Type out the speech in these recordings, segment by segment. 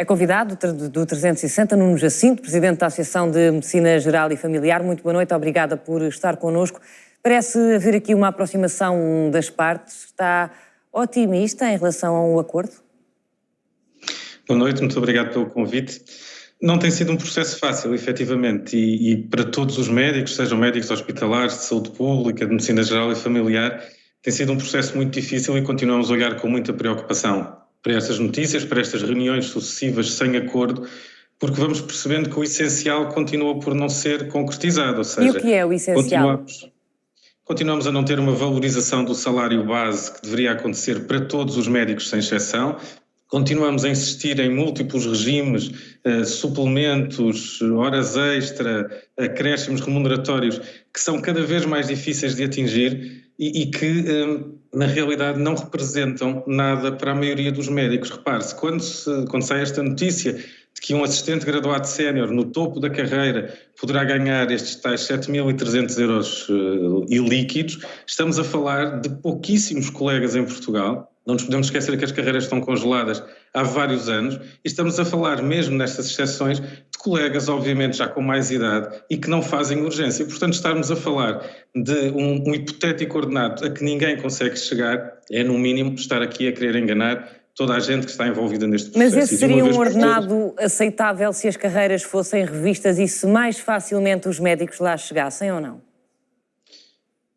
É convidado do 360, Nuno Jacinto, Presidente da Associação de Medicina Geral e Familiar. Muito boa noite, obrigada por estar connosco. Parece haver aqui uma aproximação das partes. Está otimista em relação a um acordo? Boa noite, muito obrigado pelo convite. Não tem sido um processo fácil, efetivamente, e para todos os médicos, sejam médicos hospitalares, de saúde pública, de medicina geral e familiar, tem sido um processo muito difícil e continuamos a olhar com muita preocupação para estas notícias, para estas reuniões sucessivas sem acordo, porque vamos percebendo que o essencial continua por não ser concretizado, ou seja... E o que é o essencial? Continuamos a não ter uma valorização do salário base que deveria acontecer para todos os médicos sem exceção. Continuamos a insistir em múltiplos regimes, suplementos, horas extra, acréscimos remuneratórios, que são cada vez mais difíceis de atingir e que, na realidade, não representam nada para a maioria dos médicos. Repare-se, quando sai esta notícia de que um assistente graduado sénior no topo da carreira poderá ganhar estes tais 7.300 euros ilíquidos, estamos a falar de pouquíssimos colegas em Portugal. Não nos podemos esquecer que as carreiras estão congeladas há vários anos e estamos a falar, mesmo nestas exceções, de colegas, obviamente, já com mais idade e que não fazem urgência. Portanto, estarmos a falar de um hipotético ordenado a que ninguém consegue chegar é, no mínimo, estar aqui a querer enganar toda a gente que está envolvida neste processo. Mas esse seria um ordenado aceitável se as carreiras fossem revistas e se mais facilmente os médicos lá chegassem ou não?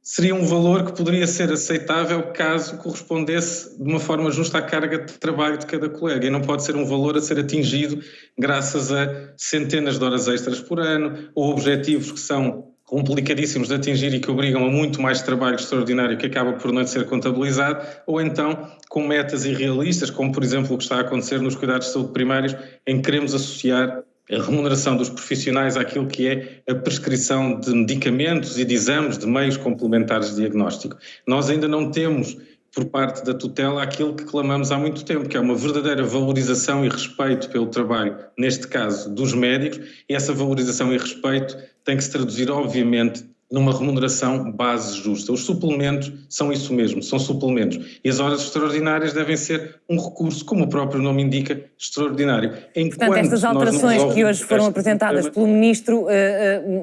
Seria um valor que poderia ser aceitável caso correspondesse de uma forma justa à carga de trabalho de cada colega e não pode ser um valor a ser atingido graças a centenas de horas extras por ano ou objetivos que são complicadíssimos de atingir e que obrigam a muito mais trabalho extraordinário que acaba por não ser contabilizado, ou então com metas irrealistas, como por exemplo o que está a acontecer nos cuidados de saúde primários, em que queremos associar a remuneração dos profissionais àquilo que é a prescrição de medicamentos e de exames de meios complementares de diagnóstico. Nós ainda não temos, por parte da tutela, aquilo que clamamos há muito tempo, que é uma verdadeira valorização e respeito pelo trabalho, neste caso, dos médicos, e essa valorização e respeito tem que se traduzir, obviamente, numa remuneração base justa. Os suplementos são isso mesmo, são suplementos. E as horas extraordinárias devem ser um recurso, como o próprio nome indica, extraordinário. Portanto, estas alterações que hoje foram apresentadas pelo Ministro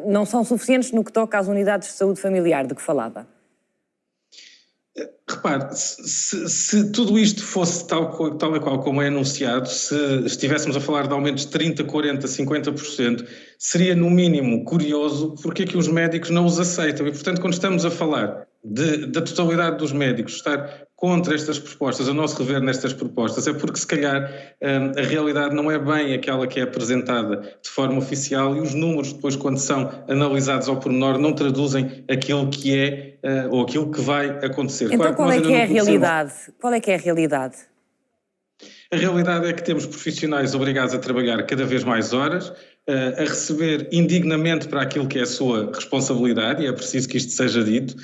não são suficientes no que toca às unidades de saúde familiar de que falava? Repare, se tudo isto fosse tal e qual como é anunciado, se estivéssemos a falar de aumentos de 30%, 40%, 50%, seria no mínimo curioso porque é que os médicos não os aceitam. E, portanto, quando estamos a falar da totalidade dos médicos estar contra estas propostas, a não se rever nestas propostas, é porque se calhar a realidade não é bem aquela que é apresentada de forma oficial e os números depois, quando são analisados ao pormenor, não traduzem aquilo que é ou aquilo que vai acontecer. Então claro, qual é que é a realidade? Qual é que é a realidade? A realidade é que temos profissionais obrigados a trabalhar cada vez mais horas, a receber indignamente para aquilo que é a sua responsabilidade, e é preciso que isto seja dito,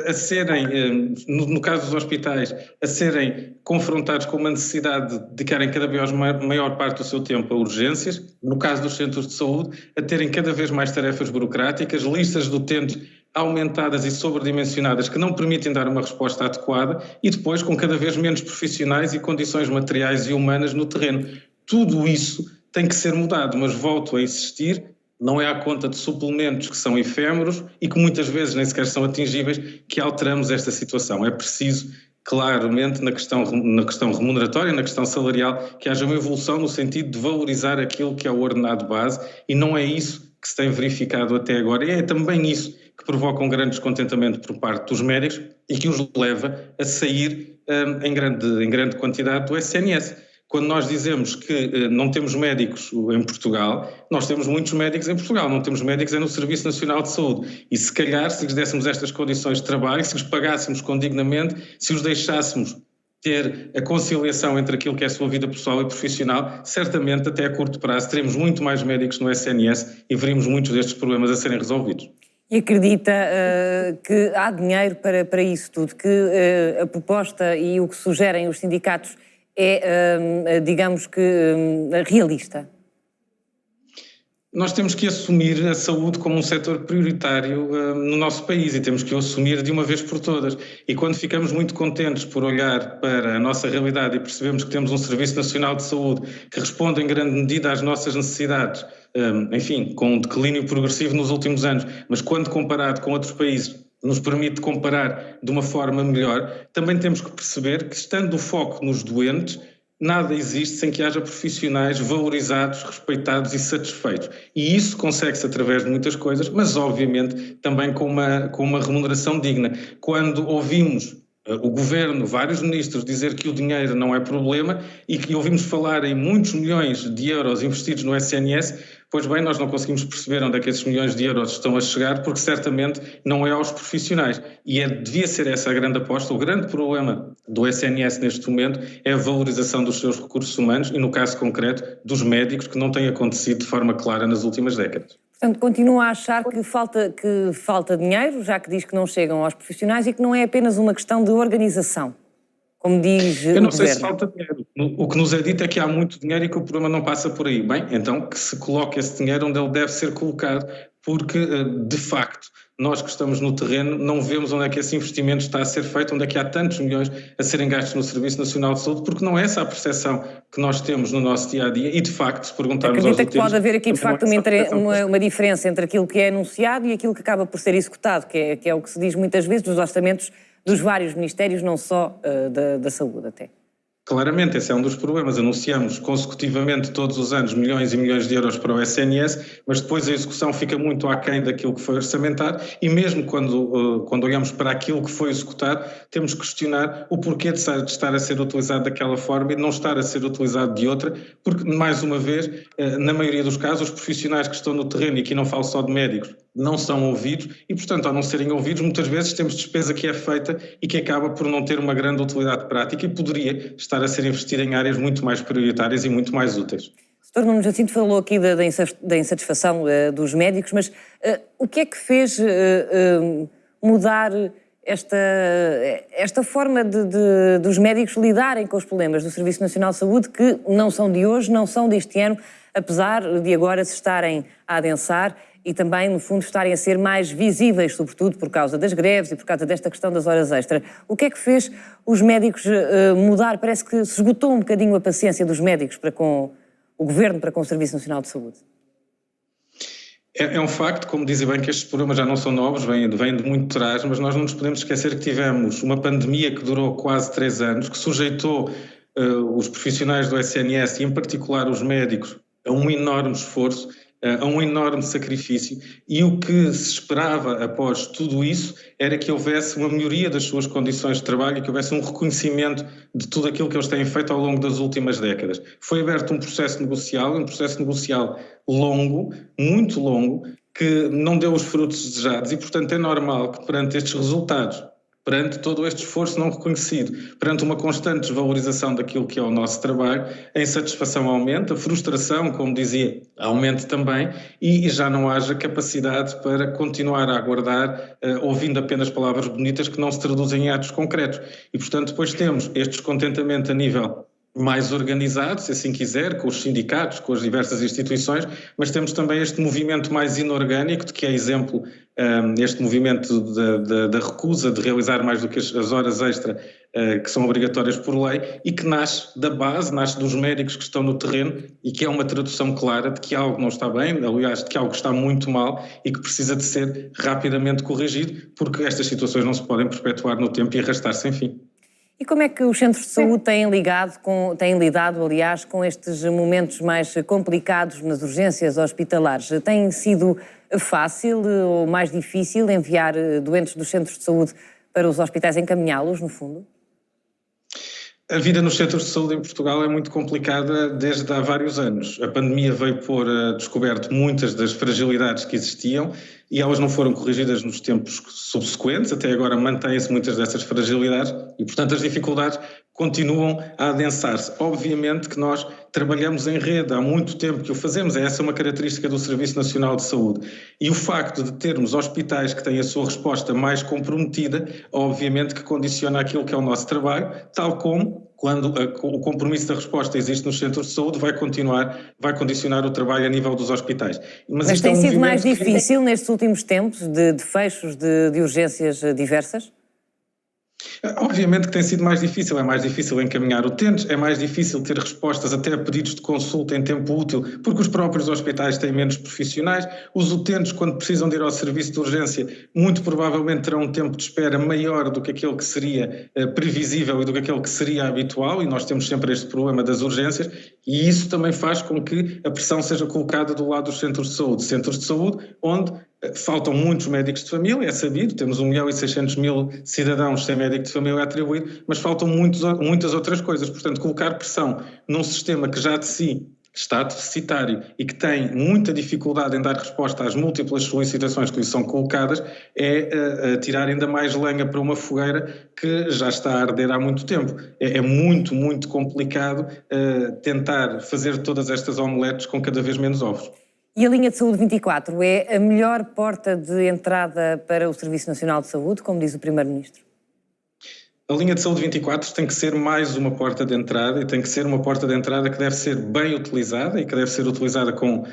a serem, no caso dos hospitais, a serem confrontados com uma necessidade de dedicarem cada vez maior parte do seu tempo a urgências, no caso dos centros de saúde, a terem cada vez mais tarefas burocráticas, listas de utentes aumentadas e sobredimensionadas que não permitem dar uma resposta adequada e depois com cada vez menos profissionais e condições materiais e humanas no terreno. Tudo isso tem que ser mudado, mas volto a insistir, não é à conta de suplementos que são efêmeros e que muitas vezes nem sequer são atingíveis que alteramos esta situação. É preciso, claramente, na questão remuneratória, na questão salarial, que haja uma evolução no sentido de valorizar aquilo que é o ordenado base e não é isso que se tem verificado até agora. E é também isso que provoca um grande descontentamento por parte dos médicos e que os leva a sair em grande quantidade do SNS. Quando nós dizemos que não temos médicos em Portugal, nós temos muitos médicos em Portugal, não temos médicos no Serviço Nacional de Saúde. E se calhar, se lhes dessemos estas condições de trabalho, se os pagássemos condignamente, se os deixássemos ter a conciliação entre aquilo que é a sua vida pessoal e profissional, certamente até a curto prazo teremos muito mais médicos no SNS e veríamos muitos destes problemas a serem resolvidos. E acredita que há dinheiro para isso tudo, que a proposta e o que sugerem os sindicatos é, digamos que, realista? Nós temos que assumir a saúde como um setor prioritário no nosso país e temos que o assumir de uma vez por todas. E quando ficamos muito contentes por olhar para a nossa realidade e percebemos que temos um Serviço Nacional de Saúde que responde em grande medida às nossas necessidades, enfim, com um declínio progressivo nos últimos anos, mas quando comparado com outros países nos permite comparar de uma forma melhor, também temos que perceber que, estando o foco nos doentes, nada existe sem que haja profissionais valorizados, respeitados e satisfeitos. E isso consegue-se através de muitas coisas, mas obviamente também com uma remuneração digna. Quando ouvimos o Governo, vários ministros, dizer que o dinheiro não é problema e que ouvimos falar em muitos milhões de euros investidos no SNS, pois bem, nós não conseguimos perceber onde é que esses milhões de euros estão a chegar, porque certamente não é aos profissionais. E devia ser essa a grande aposta. O grande problema do SNS neste momento é a valorização dos seus recursos humanos e, no caso concreto, dos médicos, que não tem acontecido de forma clara nas últimas décadas. Portanto, continua a achar que falta dinheiro, já que diz que não chegam aos profissionais e que não é apenas uma questão de organização, como diz o Governo. Eu não sei se falta dinheiro. O que nos é dito é que há muito dinheiro e que o problema não passa por aí. Bem, então que se coloque esse dinheiro onde ele deve ser colocado, porque, de facto, nós que estamos no terreno não vemos onde é que esse investimento está a ser feito, onde é que há tantos milhões a serem gastos no Serviço Nacional de Saúde, porque não é essa a percepção que nós temos no nosso dia-a-dia e, de facto, se perguntarmos aos Acredita que pode haver aqui, de facto, uma diferença entre aquilo que é anunciado e aquilo que acaba por ser executado, que é o que se diz muitas vezes dos orçamentos dos vários ministérios, não só da saúde até. Claramente, esse é um dos problemas. Anunciamos consecutivamente todos os anos milhões e milhões de euros para o SNS, mas depois a execução fica muito aquém daquilo que foi orçamentado e mesmo quando olhamos para aquilo que foi executado, temos que questionar o porquê de estar a ser utilizado daquela forma e de não estar a ser utilizado de outra, porque, mais uma vez, na maioria dos casos, os profissionais que estão no terreno, e aqui não falo só de médicos, não são ouvidos e, portanto, ao não serem ouvidos, muitas vezes temos despesa que é feita e que acaba por não ter uma grande utilidade prática e poderia estar a ser investida em áreas muito mais prioritárias e muito mais úteis. Dr. Nuno Jacinto falou aqui da insatisfação dos médicos, mas o que é que fez mudar esta forma dos médicos lidarem com os problemas do Serviço Nacional de Saúde, que não são de hoje, não são deste ano, apesar de agora se estarem a adensar e também, no fundo, estarem a ser mais visíveis, sobretudo por causa das greves e por causa desta questão das horas extra. O que é que fez os médicos mudar? Parece que se esgotou um bocadinho a paciência dos médicos para com o Governo, para com o Serviço Nacional de Saúde. É um facto, como dizem bem, que estes problemas já não são novos, vêm de muito trás, mas nós não nos podemos esquecer que tivemos uma pandemia que durou quase 3 anos, que sujeitou os profissionais do SNS e, em particular, os médicos, a um enorme esforço, a um enorme sacrifício, e o que se esperava após tudo isso era que houvesse uma melhoria das suas condições de trabalho e que houvesse um reconhecimento de tudo aquilo que eles têm feito ao longo das últimas décadas. Foi aberto um processo negocial longo, muito longo, que não deu os frutos desejados e, portanto, é normal que perante estes resultados, perante todo este esforço não reconhecido, perante uma constante desvalorização daquilo que é o nosso trabalho, a insatisfação aumenta, a frustração, como dizia, aumente também e já não haja capacidade para continuar a aguardar, ouvindo apenas palavras bonitas que não se traduzem em atos concretos. E, portanto, depois temos este descontentamento a nível mais organizado, se assim quiser, com os sindicatos, com as diversas instituições, mas temos também este movimento mais inorgânico, de que é exemplo este movimento da recusa de realizar mais do que as horas extra que são obrigatórias por lei e que nasce da base, nasce dos médicos que estão no terreno e que é uma tradução clara de que algo não está bem, aliás, de que algo está muito mal e que precisa de ser rapidamente corrigido, porque estas situações não se podem perpetuar no tempo e arrastar sem fim. E como é que os centros de saúde têm lidado, aliás, com estes momentos mais complicados nas urgências hospitalares? Tem sido fácil ou mais difícil enviar doentes dos centros de saúde para os hospitais, encaminhá-los, no fundo? A vida nos centros de saúde em Portugal é muito complicada desde há vários anos. A pandemia veio pôr a descoberto muitas das fragilidades que existiam e elas não foram corrigidas nos tempos subsequentes. Até agora mantêm-se muitas dessas fragilidades e, portanto, as dificuldades continuam a adensar-se. Obviamente que nós trabalhamos em rede, há muito tempo que o fazemos, essa é uma característica do Serviço Nacional de Saúde. E o facto de termos hospitais que têm a sua resposta mais comprometida, obviamente que condiciona aquilo que é o nosso trabalho, tal como quando o compromisso da resposta existe nos centros de saúde, vai condicionar o trabalho a nível dos hospitais. Mas tem sido mais difícil nestes últimos tempos de fechos de urgências diversas? Obviamente que tem sido mais difícil, é mais difícil encaminhar utentes, é mais difícil ter respostas até a pedidos de consulta em tempo útil, porque os próprios hospitais têm menos profissionais, os utentes, quando precisam de ir ao serviço de urgência, muito provavelmente terão um tempo de espera maior do que aquele que seria previsível e do que aquele que seria habitual, e nós temos sempre este problema das urgências, e isso também faz com que a pressão seja colocada do lado dos centros de saúde onde faltam muitos médicos de família, é sabido, temos 1.600.000 cidadãos sem médico de família atribuído, mas faltam muitas outras coisas. Portanto, colocar pressão num sistema que já de si está deficitário e que tem muita dificuldade em dar resposta às múltiplas solicitações que lhe são colocadas é tirar ainda mais lenha para uma fogueira que já está a arder há muito tempo. É muito, muito complicado tentar fazer todas estas omeletes com cada vez menos ovos. E a linha de saúde 24 é a melhor porta de entrada para o Serviço Nacional de Saúde, como diz o Primeiro-Ministro? A linha de saúde 24 tem que ser mais uma porta de entrada e tem que ser uma porta de entrada que deve ser bem utilizada e que deve ser utilizada com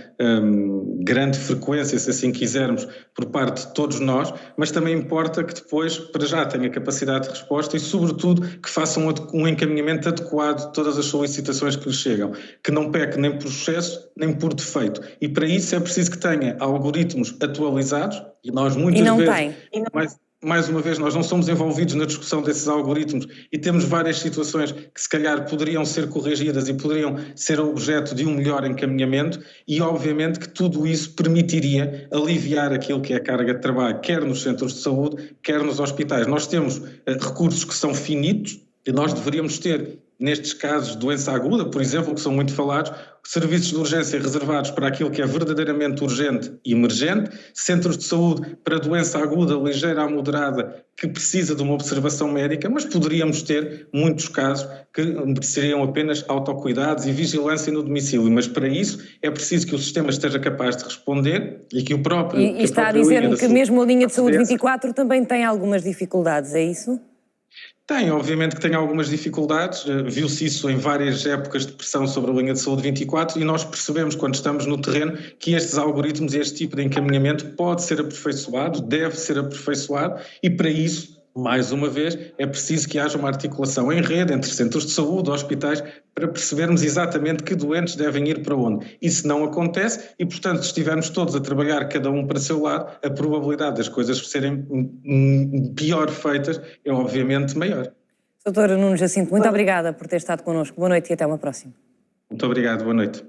grande frequência, se assim quisermos, por parte de todos nós, mas também importa que depois, para já, tenha capacidade de resposta e, sobretudo, que faça um encaminhamento adequado de todas as solicitações que lhe chegam, que não peque nem por excesso nem por defeito. E para isso é preciso que tenha algoritmos atualizados e nós muitas vezes... Mais uma vez, nós não somos envolvidos na discussão desses algoritmos e temos várias situações que se calhar poderiam ser corrigidas e poderiam ser objeto de um melhor encaminhamento e obviamente que tudo isso permitiria aliviar aquilo que é a carga de trabalho, quer nos centros de saúde, quer nos hospitais. Nós temos recursos que são finitos e nós deveríamos ter, nestes casos de doença aguda, por exemplo, que são muito falados, serviços de urgência reservados para aquilo que é verdadeiramente urgente e emergente, centros de saúde para doença aguda, ligeira a moderada, que precisa de uma observação médica, mas poderíamos ter muitos casos que mereceriam apenas autocuidados e vigilância no domicílio, mas para isso é preciso que o sistema esteja capaz de responder e que o próprio... E está a dizer-me que mesmo a linha de saúde 24 também tem algumas dificuldades, é isso? Tem, obviamente que tem algumas dificuldades, viu-se isso em várias épocas de pressão sobre a linha de saúde 24 e nós percebemos quando estamos no terreno que estes algoritmos e este tipo de encaminhamento pode ser aperfeiçoado, deve ser aperfeiçoado e para isso, mais uma vez, é preciso que haja uma articulação em rede entre centros de saúde, hospitais, para percebermos exatamente que doentes devem ir para onde. Isso não acontece e, portanto, se estivermos todos a trabalhar cada um para o seu lado, a probabilidade das coisas serem pior feitas é obviamente maior. Doutor Nuno Jacinto, muito obrigada por ter estado connosco. Boa noite e até uma próxima. Muito obrigado, boa noite.